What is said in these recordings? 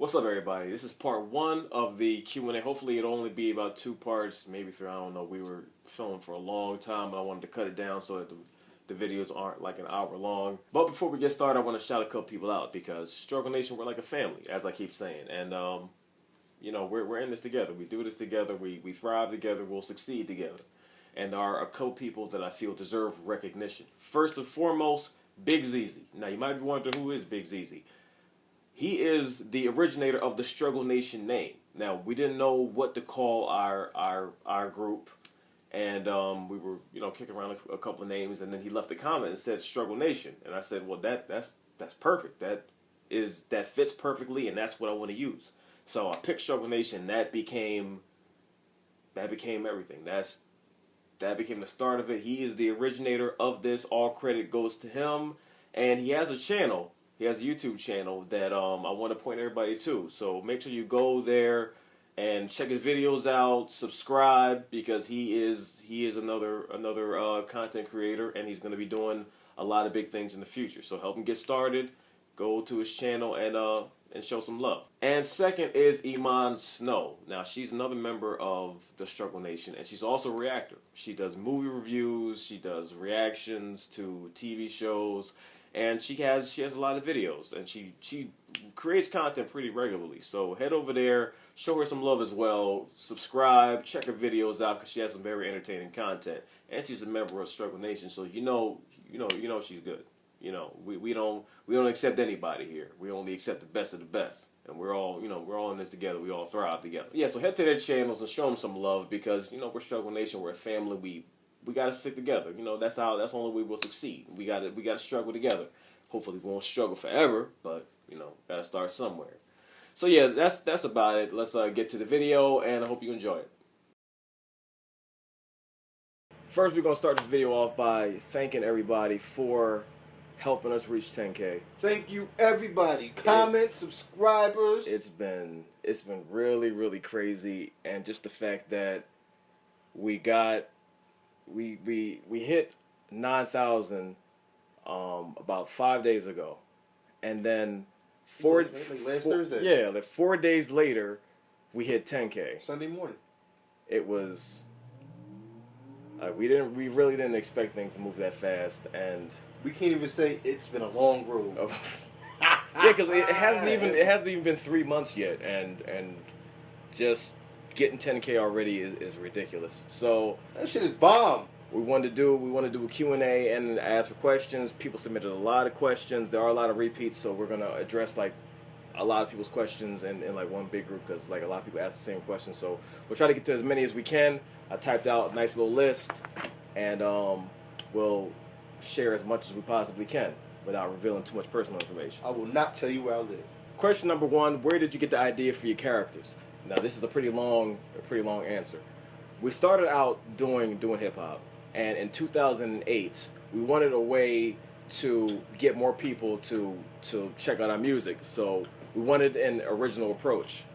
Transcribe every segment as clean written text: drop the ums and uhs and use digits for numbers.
What's up, everybody? This is part one of the Q&A. Hopefully it'll only be about 2 parts, maybe 3. I don't know. We were filming for a long time, and I wanted to cut it down so that the videos aren't like an hour long. But before we get started, I want to shout a couple people out because Struggle Nation, we're like a family, as I keep saying. And, you know, we're in this together. We do this together. We thrive together. We'll succeed together. And there are a couple people that I feel deserve recognition. First and foremost, Big ZZ. Now, you might be wondering who is Big ZZ. He is the originator of the StruggleNation name. Now, we didn't know what to call our group, and we were, you know, kicking around a couple of names, and then he left a comment and said StruggleNation, and I said, well, that's perfect. That fits perfectly, and that's what I want to use. So I picked StruggleNation. That became everything. That became the start of it. He is the originator of this. All credit goes to him, and he has a channel. He has a YouTube channel that I want to point everybody to. So make sure you go there and check his videos out. Subscribe because he is another content creator, and he's going to be doing a lot of big things in the future. So help him get started. Go to his channel and show some love. And second is Iman Snow. Now she's another member of the Struggle Nation, and she's also a reactor. She does movie reviews. She does reactions to TV shows. And she has a lot of videos, and she creates content pretty regularly. So head over there, show her some love as well. Subscribe, check her videos out because she has some very entertaining content. And she's a member of Struggle Nation, so you know she's good. You know, we don't accept anybody here. We only accept the best of the best, and we're all in this together. We all thrive together. Yeah, so head to their channels and show them some love because we're Struggle Nation. We're a family. We got to stick together. That's the only way we'll succeed. We got to struggle together. Hopefully we won't struggle forever, but got to start somewhere. So yeah, that's about it. Let's get to the video, and I hope you enjoy it. First, we're going to start this video off by thanking everybody for helping us reach 10K. Thank you, everybody. Comments, subscribers. It's been really, really crazy, and just the fact that we hit 9,000 about 5 days ago, and then last Thursday. Yeah, like 4 days later, we hit 10K. Sunday morning. It was we really didn't expect things to move that fast, and we can't even say it's been a long road. Yeah, because it hasn't even been 3 months yet, and just getting 10K already is ridiculous. So that shit is bomb. We wanted to do a Q&A and ask for questions. People submitted a lot of questions. There are a lot of repeats, so we're gonna address like a lot of people's questions in like one big group because like a lot of people ask the same questions. So we'll try to get to as many as we can. I typed out a nice little list, and we'll share as much as we possibly can without revealing too much personal information. I will not tell you where I live. Question number 1: where did you get the idea for your characters? Now this is a pretty long answer. We started out doing hip hop. And in 2008, we wanted a way to get more people to check out our music. So we wanted an original approach.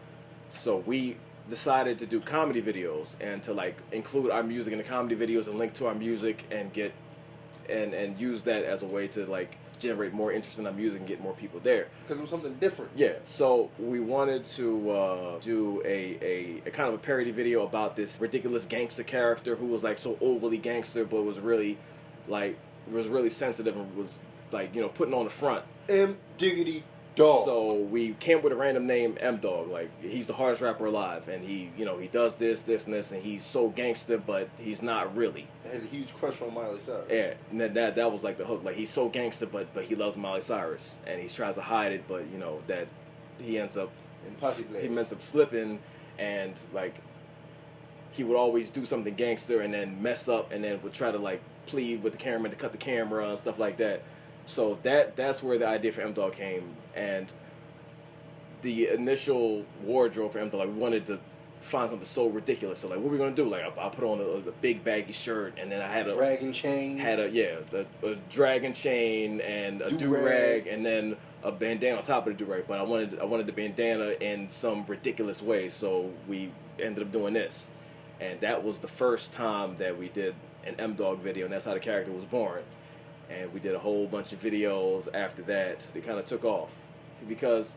So we decided to do comedy videos and to like include our music in the comedy videos and link to our music and get and use that as a way to like generate more interest in our music and get more people there. Because it was something different. Yeah, so we wanted to do a kind of a parody video about this ridiculous gangster character who was like so overly gangster, but was really sensitive and was like putting on the front. M-Dogg. So we came up with a random name, M-Dogg. Like he's the hardest rapper alive, and he does this, and this, and he's so gangster, but he's not really. He has a huge crush on Miley Cyrus. Yeah, and that was like the hook. Like he's so gangster, but he loves Miley Cyrus, and he tries to hide it, but that he ends up slipping, and like he would always do something gangster and then mess up, and then would try to like plead with the cameraman to cut the camera and stuff like that. So that's where the idea for M-Dogg came, and the initial wardrobe for M-Dogg, like, we wanted to find something so ridiculous. So like, what are we gonna do? Like, I put on a big baggy shirt, and then I had a dragon chain. A dragon chain and a do-rag, and then a bandana on top of the do-rag. But I wanted the bandana in some ridiculous way, so we ended up doing this, and that was the first time that we did an M-Dogg video, and that's how the character was born. And we did a whole bunch of videos after that. They kind of took off because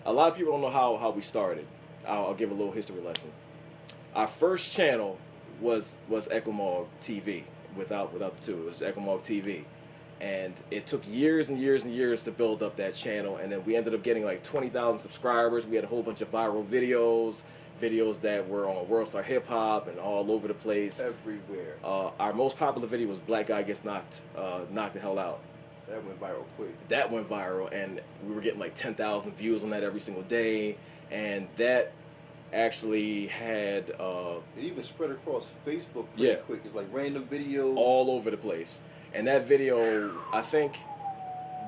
a lot of people don't know how we started. I'll give a little history lesson. Our first channel was M-Dogg TV, without the two. It was M-Dogg TV. And it took years and years and years to build up that channel, and then we ended up getting like 20,000 subscribers. We had a whole bunch of viral videos that were on World Star Hip Hop and all over the place. Everywhere. Our most popular video was Black Guy Gets Knocked the Hell Out. That went viral quick. That went viral, and we were getting like 10,000 views on that every single day, and that actually had... it even spread across Facebook pretty quick. It's like random videos. All over the place. And that video, I think,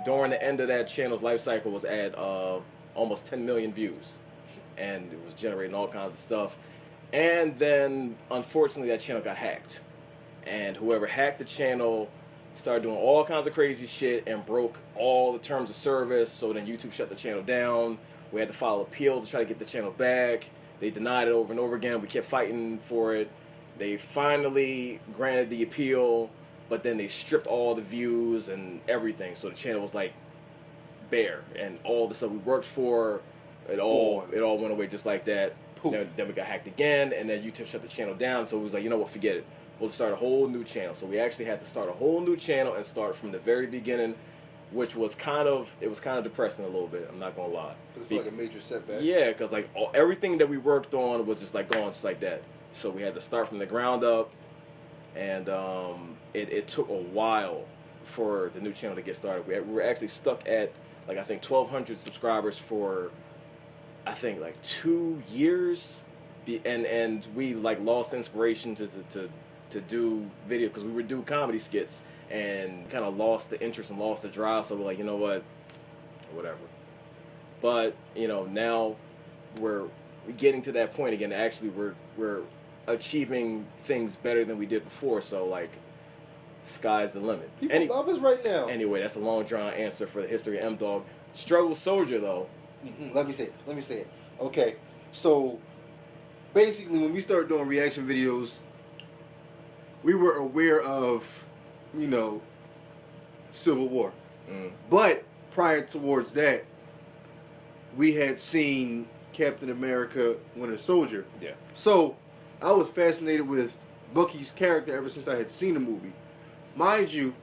during the end of that channel's life cycle was at almost 10 million views. And it was generating all kinds of stuff. And then, unfortunately, that channel got hacked. And whoever hacked the channel started doing all kinds of crazy shit and broke all the terms of service. So then YouTube shut the channel down. We had to file appeals to try to get the channel back. They denied it over and over again. We kept fighting for it. They finally granted the appeal, but then they stripped all the views and everything. So the channel was like bare, and all the stuff we worked for, it all went away just like that. Then we got hacked again, and then YouTube shut the channel down. So it was like, you know what, forget it. We'll start a whole new channel. So we actually had to start a whole new channel and start from the very beginning, which was kind of depressing a little bit. I'm not gonna lie. It felt like a major setback. Yeah, because like everything that we worked on was just like going just like that. So we had to start from the ground up, and it took a while for the new channel to get started. We were actually stuck at like I think 1,200 subscribers for I think like 2 years, and we like lost inspiration to do video because we would do comedy skits and kind of lost the interest and lost the drive. So we're like, you know what, whatever. But you know, now we're getting to that point again. Actually, we're achieving things better than we did before. So like, sky's the limit. People love us right now. Anyway, that's a long drawn answer for the history of M-Dogg. Struggle Soldier though. Let me say it. Okay, so basically, when we started doing reaction videos, we were aware of, you know, Civil War. But prior towards that, we had seen Captain America Winter Soldier. Yeah. So I was fascinated with Bucky's character ever since I had seen the movie. Mind you,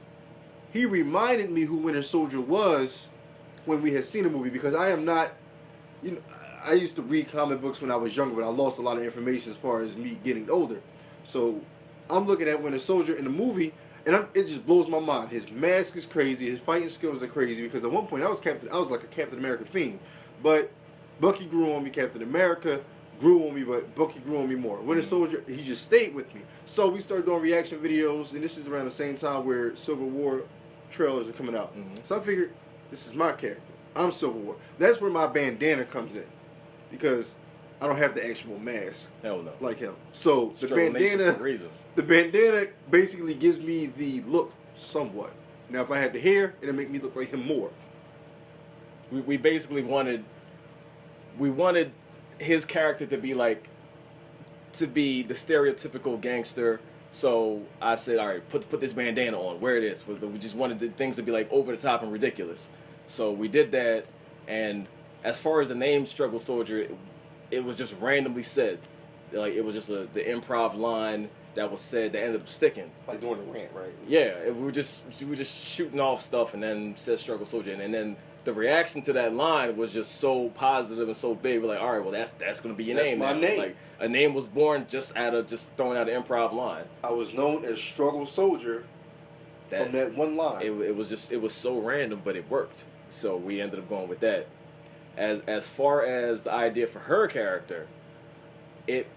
he reminded me who Winter Soldier was when we had seen the movie, because I am not, you know, I used to read comic books when I was younger, but I lost a lot of information as far as me getting older. So I'm looking at Winter Soldier in the movie, and it just blows my mind. His mask is crazy. His fighting skills are crazy, because at one point I was like a Captain America fiend. But Bucky grew on me. Captain America grew on me, but Bucky grew on me more. Winter Soldier, he just stayed with me. So we started doing reaction videos, and this is around the same time where Civil War trailers are coming out. So I figured, this is my character. I'm Civil War. That's where my bandana comes in, because I don't have the actual mask. Hell no. Like him. So the bandana basically gives me the look somewhat. Now, if I had the hair, it'd make me look like him more. We basically wanted his character to be the stereotypical gangster. So I said, all right, put this bandana on. Where it is. We just wanted the things to be like over the top and ridiculous. So we did that. And as far as the name Struggle Soldier, it was just randomly said. Like, it was just the improv line that was said that ended up sticking. Like during the rant, right? Yeah, we were just shooting off stuff, and then said Struggle Soldier, and then the reaction to that line was just so positive and so big. We're like, all right, well, that's gonna be your name. That's my name. Like, a name was born just throwing out an improv line. I was known as Struggle Soldier from that one line. It was so random, but it worked. So we ended up going with that. As far as the idea for her character, it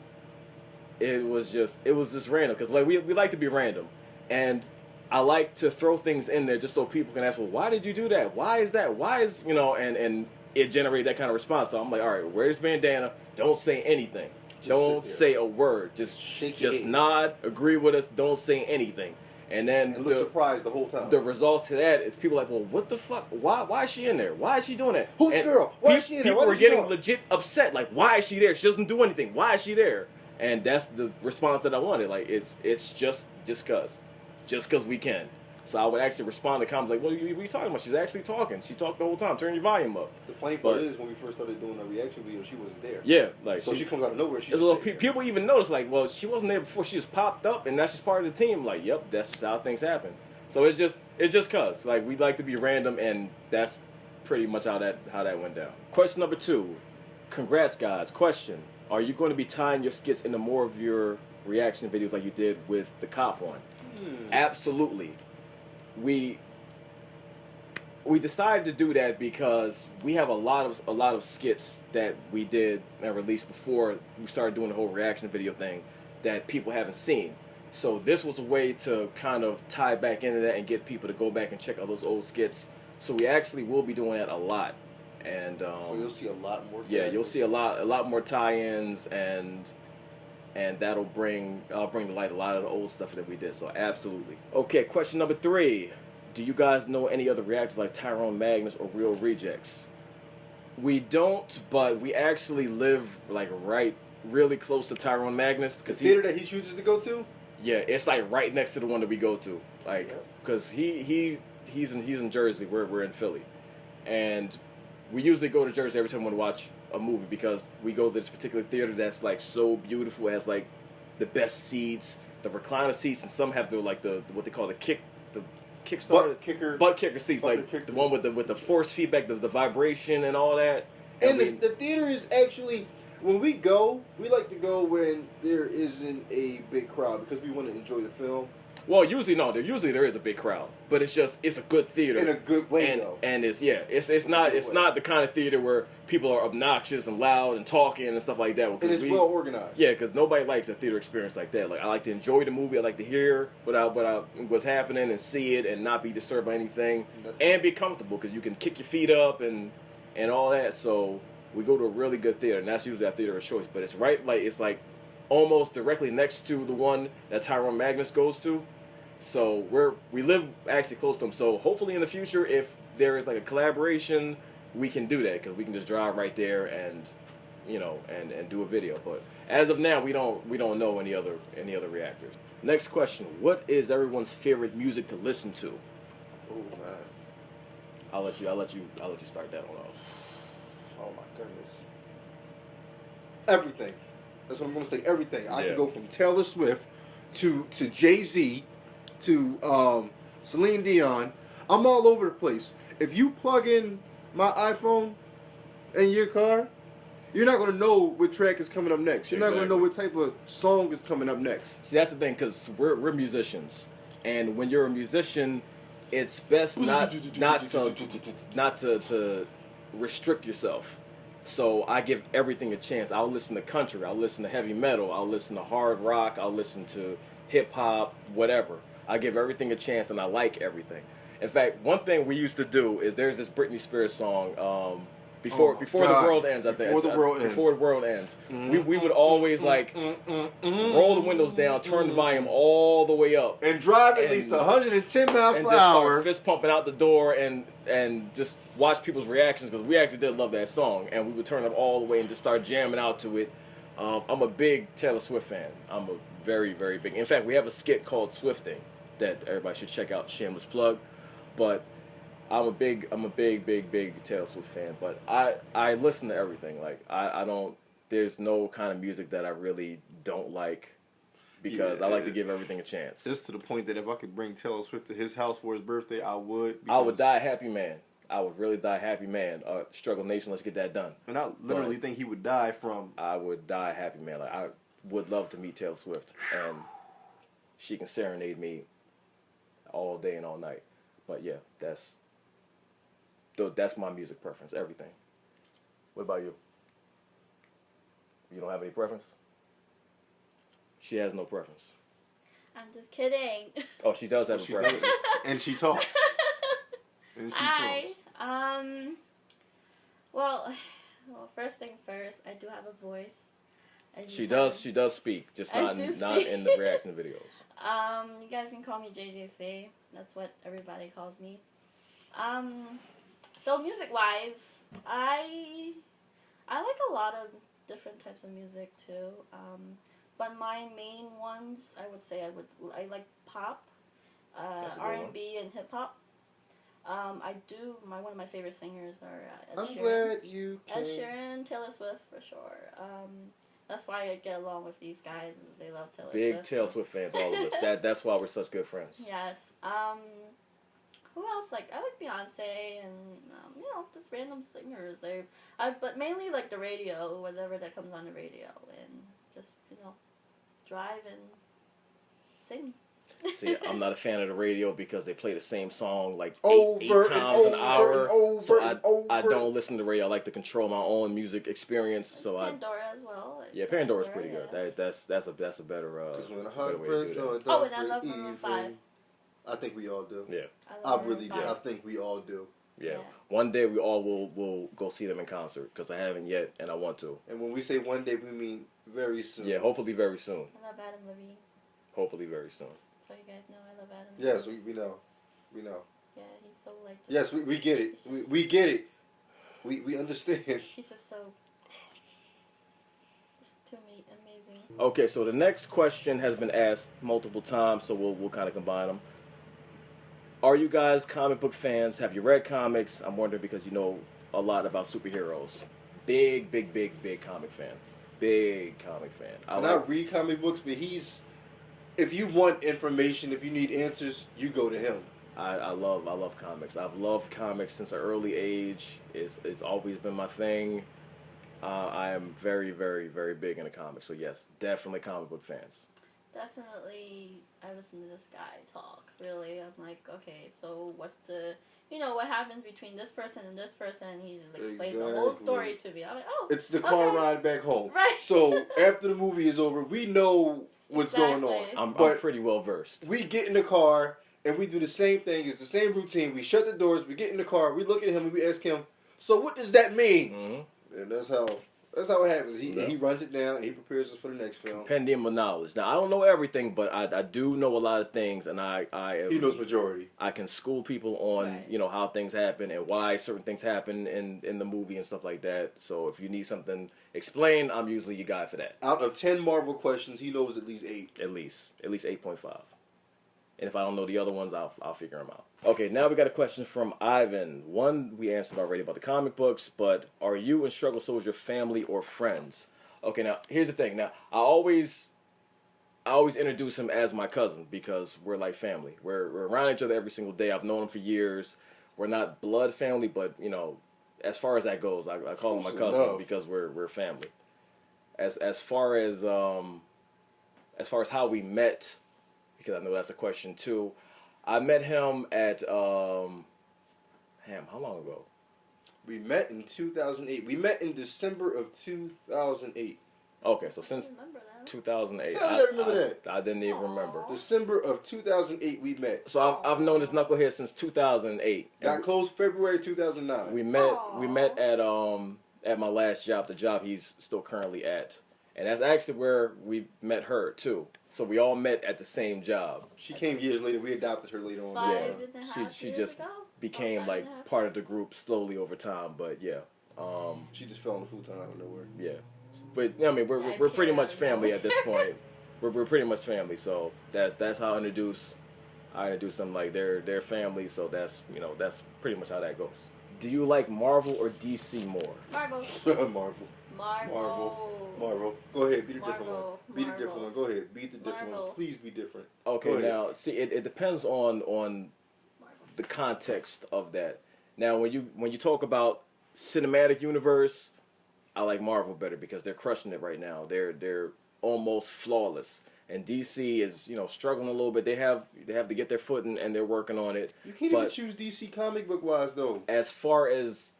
was just random, because like we like to be random, and I like to throw things in there just so people can ask, well, why did you do that? Why is that? Why is, you know, and it generated that kind of response. So I'm like, all right, wear this bandana. Don't say anything. Don't say a word. Just nod. Agree with us. Don't say anything. And then look surprised the whole time. The result to that is people are like, well, what the fuck? Why is she in there? Why is she doing that? Who's the girl? Why is she in there? People were getting legit upset. Like, why is she there? She doesn't do anything. Why is she there? And that's the response that I wanted. Like, it's just cause we can. So I would actually respond to comments like, what are you talking about? She's actually talking. She talked the whole time. Turn your volume up. The funny part is, when we first started doing a reaction video, she wasn't there. Yeah, like so she comes out of nowhere. She's people even notice like, well, she wasn't there before. She just popped up, and now she's part of the team. Like, yep, that's just how things happen. So it's just cause like we like to be random, and that's pretty much how that went down. Question number 2. Congrats, guys. Question: are you going to be tying your skits into more of your reaction videos like you did with the cop one? Absolutely. We decided to do that because we have a lot of skits that we did and released before we started doing the whole reaction video thing that people haven't seen. So this was a way to kind of tie back into that and get people to go back and check out those old skits. So we actually will be doing that a lot. And so you'll see a lot more. Yeah, you'll see a lot more tie-ins, and that'll bring to light a lot of the old stuff that we did. So absolutely. Okay, question number 3. Do you guys know any other reactors like Tyrone Magnus or Real Rejects? We don't, but we actually live like really close to Tyrone Magnus. The theater that he chooses to go to? Yeah, it's like right next to the one that we go to. Like, because he's in Jersey, we're in Philly, and we usually go to Jersey every time we want to watch a movie because we go to this particular theater that's like so beautiful. It has like the best seats, the recliner seats, and some have the what they call the kickstarter butt kicker seats, like the one with the force feedback, the vibration and all that. And the theater is actually, when we go, we like to go when there isn't a big crowd because we want to enjoy the film. Well, usually there is a big crowd, but it's a good theater in a good way though. And it's not the kind of theater where people are obnoxious and loud and talking and stuff like that. And it's well organized. Yeah, because nobody likes a theater experience like that. Like, I like to enjoy the movie. I like to hear what's happening and see it and not be disturbed by anything and be comfortable because you can kick your feet up and all that. So we go to a really good theater, and that's usually our theater of choice. But it's like almost directly next to the one that Tyrone Magnus goes to. So we live actually close to them. So hopefully in the future, if there is like a collaboration, we can do that because we can just drive right there and and do a video. But as of now, we don't know any other reactors. Next question: what is everyone's favorite music to listen to? Oh man, I'll let you start that one off. Oh my goodness, everything. That's what I'm going to say. Everything. I can go from Taylor Swift to Jay-Z to Celine Dion. I'm all over the place. If you plug in my iPhone in your car, you're not going to know what track is coming up next. You're not going to know what type of song is coming up next. See, that's the thing, because we're musicians, and when you're a musician, it's best not to restrict yourself. So I give everything a chance. I'll listen to country, I'll listen to heavy metal, I'll listen to hard rock, I'll listen to hip hop, whatever. I give everything a chance, and I like everything. In fact, one thing we used to do is there's this Britney Spears song, Before the World Ends, I think. Before the World Ends. We would always roll the windows down, turn the volume all the way up, and drive at least 110 miles per hour, start fist pumping out the door, and just watch people's reactions, because we actually did love that song, and we would turn it all the way and just start jamming out to it. I'm a big Taylor Swift fan. I'm a very, very big. In fact, we have a skit called Swifting that everybody should check out. Shameless plug, but. I'm a big Taylor Swift fan, but I listen to everything. Like I don't. There's no kind of music that I really don't like, because I like to give everything a chance. Just to the point that if I could bring Taylor Swift to his house for his birthday, I would. I would die a happy man. I would really die a happy man. StruggleNation, let's get that done. And I literally think he would die from. I would die a happy man. Like, I would love to meet Taylor Swift, and she can serenade me all day and all night. But yeah, that's my music preference, everything. What about you? You don't have any preference? She has no preference. I'm just kidding. Oh, she does have a preference. And she talks. Hi. Well, first thing first, I do have a voice. She does speak, just not in the reaction videos. You guys can call me JJC. That's what everybody calls me. So music-wise, I like a lot of different types of music too. But my main ones, I would say I like pop That's a good R&B and hip hop. I do. One of my favorite singers are Ed I'm Sheeran. glad you Ed came. Sheeran, Taylor Swift for sure. That's why I get along with these guys. Is they love Taylor Big Swift. Taylor Swift fans, all of us. That's why we're such good friends. Yes. Who else? Like I like Beyonce and just random singers. But mainly like the radio, whatever that comes on the radio, and just drive and sing. See, I'm not a fan of the radio because they play the same song like eight Over times and an hour. over So and I over. don't listen to the radio. I like to control my own music experience. So Pandora as well. Like yeah, Pandora's pretty yeah. good. That's a better. Because when the that's a better heart way to breaks, do no, that. it don't and I break love Maroon 5. even. I think we all do. Yeah, I I really do. I think we all do. yeah. Yeah. One day we all will go see them in concert because I haven't yet and I want to. And when we say one day, we mean very soon. Yeah, hopefully very soon. I love Adam Levine. Hopefully very soon. So you guys know I love Adam. Yes, Levine. we know. We know. Yeah, he's so like. Yes, we get it. We get it. We understand. He's just so. Just too amazing. Okay, so the next question has been asked multiple times, so we'll kind of combine them. Are you guys comic book fans? Have you read comics? I'm wondering because you know a lot about superheroes. Big comic fan. Big comic fan. I read comic books, but if you want information, if you need answers, you go to him. I love comics. I've loved comics since an early age. It's always been my thing. I am very big into comics. So yes, definitely comic book fans. Definitely, I listen to this guy talk. Really, I'm like, okay, so what's what happens between this person and this person? And he just explains the whole story to me. I'm like, oh, it's the car okay. ride back home. Right. So after the movie is over, we know what's going on. I'm But pretty well versed. we get in the car and we do the same thing. It's the same routine. We shut the doors. We get in the car. We look at him and we ask him, so what does that mean? Mm-hmm. And that's how it happens. He runs it down and he prepares us for the next film. Compendium of knowledge. Now I don't know everything, but I do know a lot of things, and He knows majority. I can school people on Right. How things happen and why certain things happen in the movie and stuff like that. So if you need something explained, I'm usually your guy for that. Out of 10 Marvel questions, he knows at least 8. At least 8.5. And if I don't know the other ones, I'll figure them out. Okay, now we got a question from Ivan. One we answered already about the comic books, but are you and Struggle Soldier family or friends? Okay, now here's the thing. Now I always introduce him as my cousin because we're like family. We're around each other every single day. I've known him for years. We're not blood family, but as far as that goes, I call him my cousin because we're family. As far as how we met, because I know that's a question too. I met him at how long ago? We met in 2008. We met in December of 2008. Okay, so since remember that. 2008. Hell yeah, I remember that. I didn't even remember. December of 2008 we met. So I've known this knucklehead since 2008. Got close February 2009. We met at my last job, the job he's still currently at. And that's actually where we met her too. So we all met at the same job. She came years later. We adopted her later on. She just became like part of the group slowly over time. But yeah, she just fell on the futon out of nowhere. Yeah, but I mean we're pretty much family at this point. We're pretty much family. So that's how I introduce them, like they're family. So that's pretty much how that goes. Do you like Marvel or DC more? Marvel. Go ahead, be the different one. Be the different one. Go ahead, be the different one. Please be different. Okay, now see, it depends on the context of that. Now, when you talk about cinematic universe, I like Marvel better because they're crushing it right now. They're almost flawless, and DC is struggling a little bit. They have to get their footing, and they're working on it. You can't even choose DC comic book wise though. As far as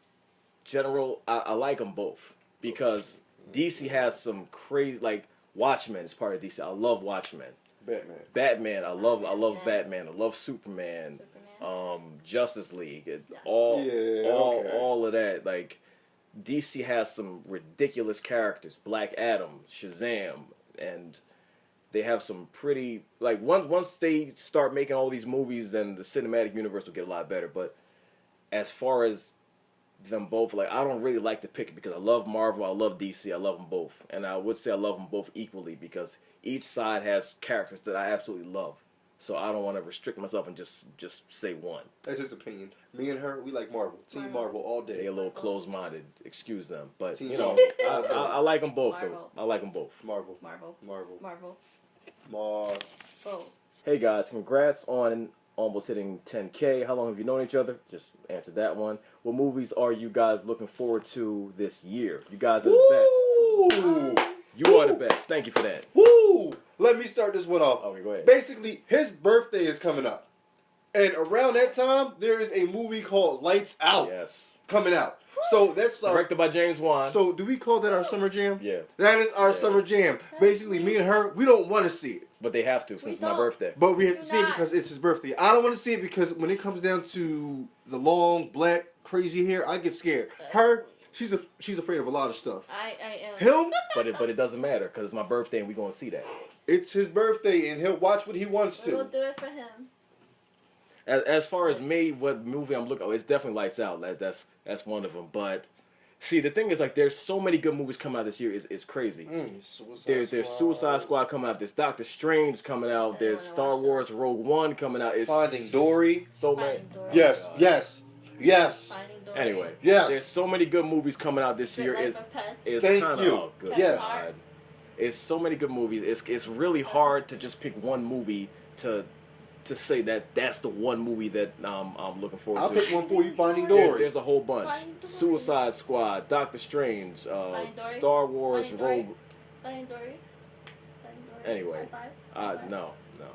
general, I like them both because DC has some crazy, like Watchmen is part of DC. I love Watchmen. Batman. I love Batman. I love Superman. Justice League. All of that. Like DC has some ridiculous characters. Black Adam, Shazam, and they have some pretty once they start making all these movies, then the cinematic universe will get a lot better. But as far as them both, I don't really like to pick it because I love Marvel, I love DC, I love them both, and I would say I love them both equally because each side has characters that I absolutely love. So I don't want to restrict myself and just say one. That's his opinion. Me and her, we like Marvel. Team Marvel all day. They a little closed-minded. Excuse them, but Team you know, Marvel. I like them both Marvel. though. I like them both. Marvel. Marvel. Marvel. Marvel. Marvel. Oh. Hey guys, congrats on almost hitting 10K. How long have you known each other? Just answer that one. What movies are you guys looking forward to this year? You guys are the best. Woo! You are the best. Thank you for that. Woo! Let me start this one off. Okay, go ahead. Basically, his birthday is coming up. And around that time, there is a movie called Lights Out Yes. coming out. So that's Directed by James Wan. So do we call that our summer jam? Yeah. That is our summer jam. Basically, me and her, we don't want to see it. But they have to since it's my don't. birthday. But we have to Do see it not. because it's his birthday. I don't want to see it because when it comes down to the long, black, crazy hair, I get scared. Her, she's afraid of a lot of stuff. I am. Him, But it doesn't matter because it's my birthday and we're going to see that. it's his birthday and he'll watch what he wants We'll to. do it for him. As far as me, what movie I'm looking, it's definitely Lights Out. That's one of them. But see, the thing is, like, there's so many good movies coming out this year. It's crazy. There's Suicide Squad coming out. There's Doctor Strange coming out. There's Star Wars Rogue One coming out. It's Finding Dory. so many. Finding Dory. Yes, yes. Finding Dory. Anyway, Yes. there's so many good movies coming out this Secret year. Life It's of Pets. it's Thank kind you. of good. Yes. God. It's so many good movies. It's really hard to just pick one movie to say that that's the one movie that I'm looking forward I'll to. pick one for you, Finding There- Dory. there's a whole bunch. Finding Dory. Suicide Squad, Doctor Strange, Dory. Star Wars, Finding Dory. Rogue. Finding Dory. Finding Dory. Anyway, High five. no, High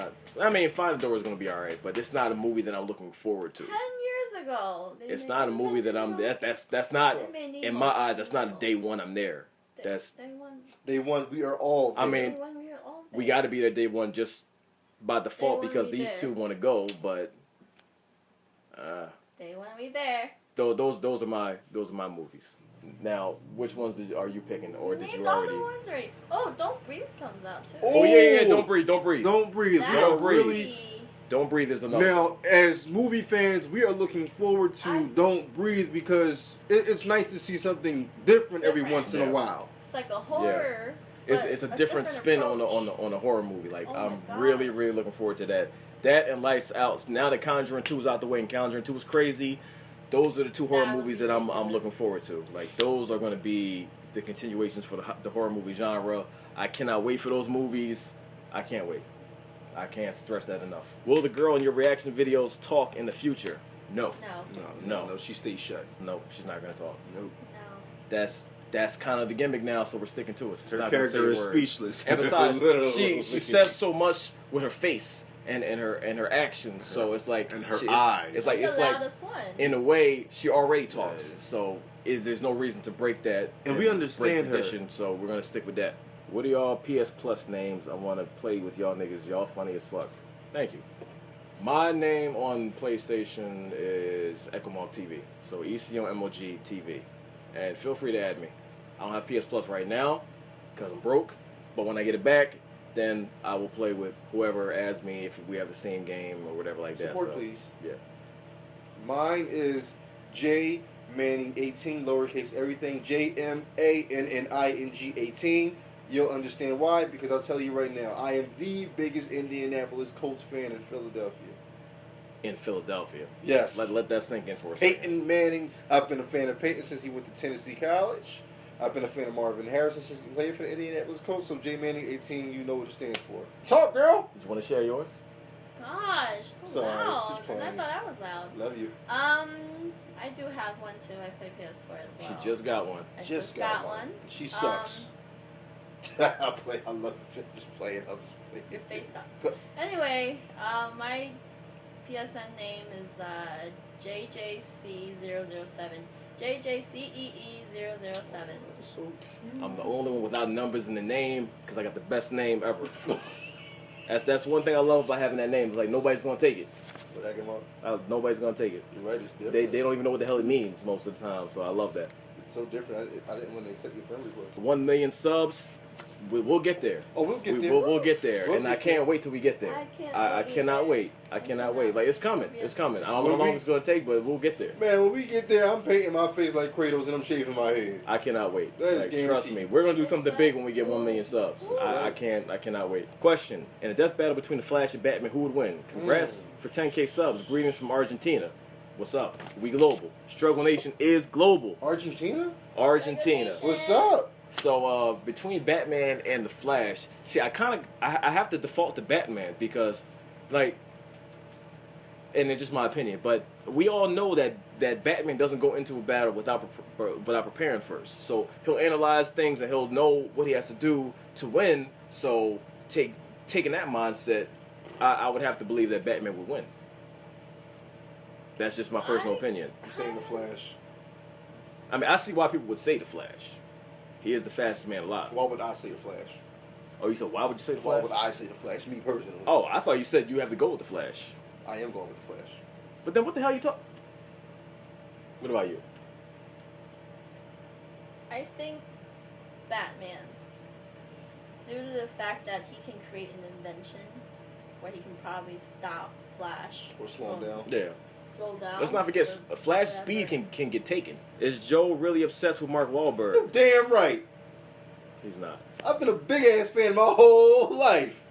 five. not. I mean, Finding Dory is gonna be all right, but it's not a movie that I'm looking forward to. 10 years ago. They It's made not a it movie 10 that I'm. years ago. That's not They made Nemo in my eyes. 10 That's not a years day ago. one. I'm there. That's Day one. Day one, we are all there. I mean, Day one, we were all we there. got to be there day one just by default Day one because we these there. two want to go. But Day one, we there. those are my movies. Now, which ones are you picking, or did Named you all already? the ones already. Oh, Don't Breathe comes out too. Oh yeah, don't breathe, don't breathe, Don't breathe. That We are Don't breathe. really don't breathe is another. now as movie fans. We are looking forward to I- Don't Breathe because it's nice to see something different every Different. once in a Yeah. while. It's like a horror. It's but it's a different spin on approach. on a horror movie. Like Oh my I'm gosh. really looking forward to that. That and Lights Out. Now that Conjuring 2 is out the way and Conjuring 2 is crazy, those are the two horror That would movies be that I'm ridiculous. looking forward to. Like those are going to be the continuations for the horror movie genre. I cannot wait for those movies. I can't wait. I can't stress that enough. Will the girl in your reaction videos talk in the future? No. No. She stays shut. No, she's not going to talk. Nope. No. That's kind of the gimmick now, so we're sticking to it. She's Her not gonna character say is words. speechless. And besides, Literally. she says so much with her face and her actions. So it's like And her she- eyes. It's like She's it's the like loudest one. in a way she already talks. Yes. So there's no reason to break that. And we understand her. tradition. So we're gonna stick with that. What are y'all PS Plus names? I want to play with y'all niggas. Y'all funny as fuck. Thank you. My name on PlayStation is EchoMog TV. So ECOMOG TV. And feel free to add me. I don't have PS Plus right now because I'm broke. But when I get it back, then I will play with whoever adds me if we have the same game or whatever like that. Support, So, please. yeah. Mine is J Manning 18, lowercase everything. JMANNING 18. You'll understand why because I'll tell you right now. I am the biggest Indianapolis Colts fan in Philadelphia. In Philadelphia. Yes. Let that sink in for a second. Peyton Manning. I've been a fan of Peyton since he went to Tennessee College. I've been a fan of Marvin Harrison since he played for the Indianapolis Colts. So J Manning 18, you know what it stands for. Talk, girl. Did you want to share yours? Gosh, so Sorry, loud. just playing. I thought I was loud. Love you. I do have one too. I play PS4 as well. She just got one. I just got one. She sucks. I love just playing. I'll just play. Your face sucks. Go- Anyway, my PSN name is JJC007. JJCEE007. So cute. I'm the only one without numbers in the name because I got the best name ever. That's one thing I love about having that name. It's like nobody's gonna take it. But I can Nobody's gonna take it. You're right. It's different. They don't even know what the hell it means most of the time. So I love that. so different. I didn't want to accept your friend request. 1 million subs. We'll get there. Oh, we'll get there. We'll get there, We'll and I get can't there. wait till we get there. I cannot wait. I cannot wait. Like, it's coming. It's coming. I don't know how long it's gonna take, but we'll get there. Man, when we get there, I'm painting my face like Kratos and I'm shaving my head. I cannot wait. That is Like, guaranteed. trust me, we're gonna do something big when we get 1 million subs. I cannot wait. Question: in a death battle between the Flash and Batman, who would win? Congrats for 10K subs. Greetings from Argentina. What's up? We global. Struggle Nation is global. Argentina? Argentina. What's up? So between Batman and the Flash, see, I have to default to Batman because, like, and it's just my opinion, but we all know that Batman doesn't go into a battle without preparing first. So he'll analyze things and he'll know what he has to do to win. So taking that mindset, I would have to believe that Batman would win. That's just my personal opinion. I'm saying the Flash. I mean, I see why people would say the Flash. He is the fastest man alive. Why would I say the Flash? Oh, you said why would you say the Why Flash? would I say the Flash? Me personally. Oh, I thought you said you have to go with the Flash. I am going with the Flash. But then what the hell you talk? What about you? I think Batman. Due to the fact that he can create an invention where he can probably stop Flash. Or slow him down. Yeah. Slow down. Let's not forget, Flash's speed can get taken. Is Joe really obsessed with Mark Wahlberg? You're damn right. He's not. I've been a big ass fan my whole life.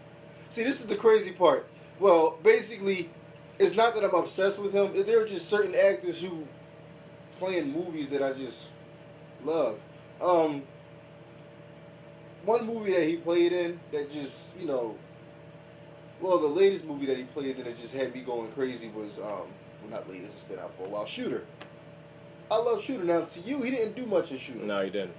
See, this is the crazy part. Well, basically, it's not that I'm obsessed with him. There are just certain actors who play in movies that I just love. One movie that he played in that just, well, the latest movie that he played in that just had me going crazy was, well, not latest, it's been out for a while, Shooter. I love Shooter. Now, to you, he didn't do much in Shooter. No, he didn't.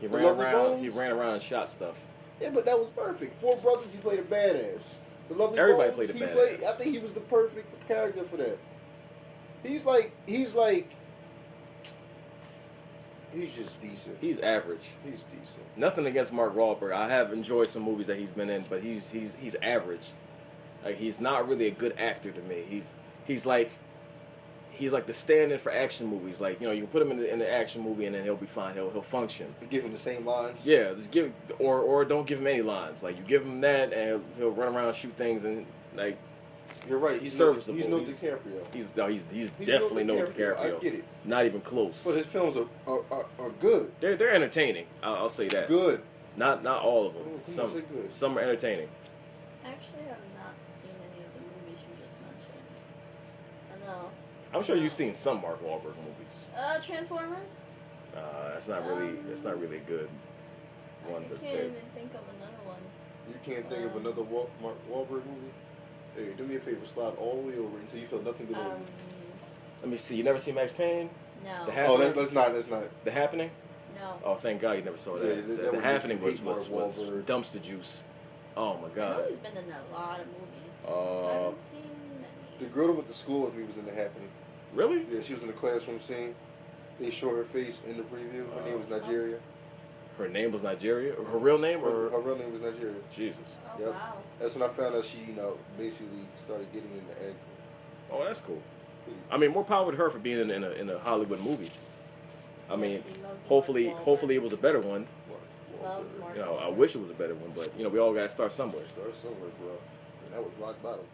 He The ran Lovely around. He Bones? ran around and shot stuff. Yeah, but that was perfect. Four Brothers, he played a badass. The Lovely Everybody Bones, played a badass. I think he was the perfect character for that. He's just decent. He's average. He's decent. Nothing against Mark Wahlberg. I have enjoyed some movies that he's been in, but he's average. Like, he's not really a good actor to me. He's like the stand-in for action movies. Like, you can put him in the action movie and then he'll be fine. He'll function. You give him the same lines. Yeah, just give or don't give him any lines. Like, you give him that and he'll run around, shoot things, and like. You're right. He's serviceable. He's no DiCaprio. He's definitely no DiCaprio. I get it. Not even close. But his films are good. They're entertaining. I'll say that. Good. Not all of them. Come on, say good. Some are entertaining. Actually, I've not seen any of the movies you just mentioned. I know. I'm sure you've seen some Mark Wahlberg movies. Transformers? That's not really a good one I to can't pick. even think of another one. You can't think of another Mark Wahlberg movie? Hey, do me a favor, slide all the way over until you feel nothing but over. Let me see. You never seen Max Payne? No. The Oh, Happening? that's not. The Happening? No. Oh, thank God you never saw that. Yeah, that the would Happening make was you hate Mark Wahlberg. dumpster juice. Oh my I know God. he's been in a lot of movies. So I haven't seen The many. girl that went to school with me was in The Happening. Really? Yeah, she was in the classroom scene. They show her face in the preview. Her name was Nigeria. Her name was Nigeria? Or her real name? Or Her real name was Nigeria. Jesus. Oh, Yes. wow. That's when I found out she, basically started getting into acting. Oh, that's cool. I mean, more power to her for being in a Hollywood movie. I mean, Yes, he loves hopefully Mark Wahlberg. hopefully it was a better one. Loves Mark I Wahlberg. wish it was a better one, but we all gotta start somewhere. Start somewhere, bro. And that was rock bottom.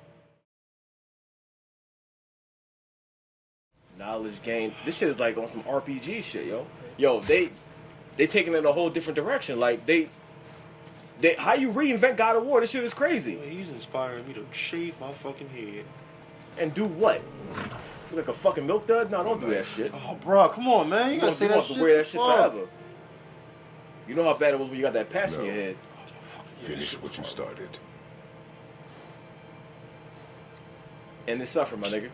Knowledge gain. This shit is like on some RPG shit, yo. Yo, they taking it in a whole different direction. Like they how you reinvent God of War? This shit is crazy. He's inspiring me to shave my fucking head. And do what? Look like a fucking milk dud? No, don't do that shit. Oh, bro, come on, man. You gotta say that have shit. to wear that shit Fuck. forever. You know how bad it was when you got that patch in your head. Finish what you started. And it's suffering, my nigga.